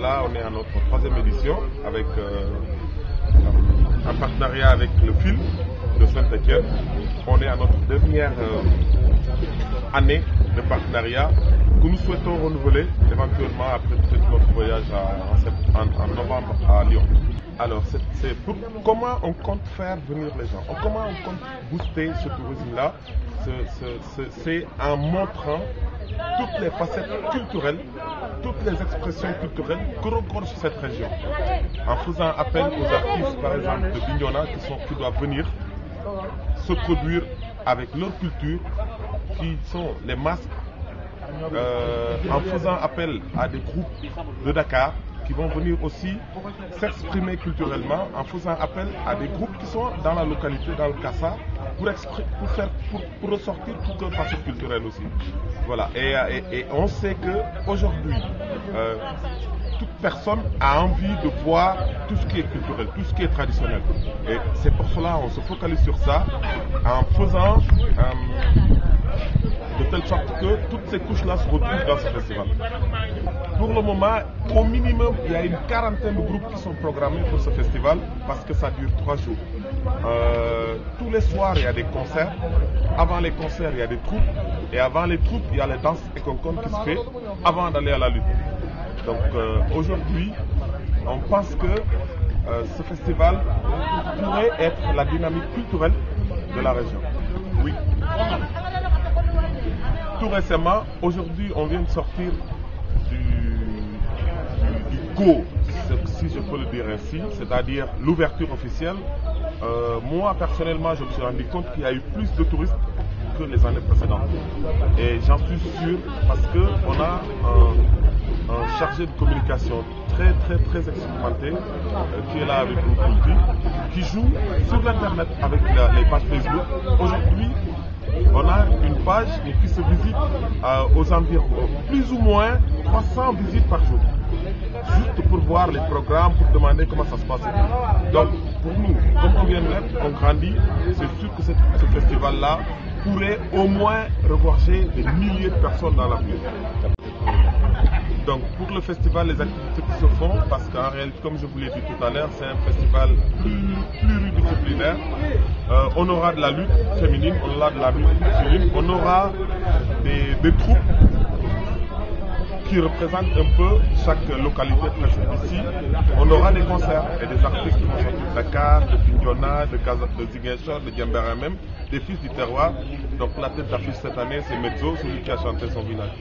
là, on est à notre troisième édition avec un partenariat avec le FIL de Saint-Étienne. On est à notre dernière année de partenariat que nous souhaitons renouveler éventuellement après peut-être notre voyage en novembre à Lyon. Alors, c'est pour comment on compte faire venir les gens, comment on compte booster ce tourisme-là. C'est en montrant toutes les facettes culturelles, toutes les expressions culturelles que regorge cette région. En faisant appel aux artistes, par exemple, de Bignona qui doivent venir se produire avec leur culture, qui sont les masques, en faisant appel à des groupes de Dakar qui vont venir aussi s'exprimer culturellement, en faisant appel à des groupes qui sont dans la localité, dans le Kassa, pour ressortir toute leur facette culturelle aussi. Voilà. Et on sait qu'aujourd'hui, toute personne a envie de voir tout ce qui est culturel, tout ce qui est traditionnel. Et c'est pour cela qu'on se focalise sur ça, en faisant de telle sorte que toutes ces couches-là se retrouvent dans ce festival. Pour le moment, au minimum, il y a une quarantaine de groupes qui sont programmés pour ce festival parce que ça dure 3 jours. Tous les soirs, il y a des concerts. Avant les concerts, il y a des troupes. Et avant les troupes, il y a les danses et concours qui se fait avant d'aller à la lutte. Donc aujourd'hui, on pense que ce festival pourrait être la dynamique culturelle de la région. Oui. Tout récemment, aujourd'hui, on vient de sortir du go, si je peux le dire ainsi, c'est-à-dire l'ouverture officielle. Moi, personnellement, je me suis rendu compte qu'il y a eu plus de touristes que les années précédentes. Et j'en suis sûr parce qu'on a un chargé de communication très expérimenté qui est là avec nous, qui joue sur l'internet avec les pages Facebook. Aujourd'hui, on a une page qui se visite aux environs, plus ou moins 300 visites par jour. Juste pour voir les programmes, pour demander comment ça se passe. Donc, pour nous, comme on vient de l'être, on grandit, c'est sûr que ce festival-là pourrait au moins regorger des milliers de personnes dans l'avenir. Donc, pour le festival, les activités qui se font, parce qu'en réalité, comme je vous l'ai dit tout à l'heure, c'est un festival pluridisciplinaire. On aura de la lutte féminine, on aura de la lutte masculine, on aura des troupes qui représentent un peu chaque localité présente ici. On aura des concerts et des artistes qui vont sortir de Dakar, de Bignona, de Ziguinchor, de Diembéra même, des fils du terroir. Donc la tête d'affiche cette année, c'est Mezzo, celui qui a chanté son village.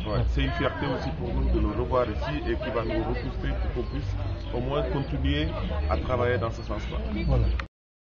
Ouais, c'est une fierté aussi pour nous de le revoir ici et qui va nous rebooster pour qu'on puisse au moins continuer à travailler dans ce sens-là. Voilà.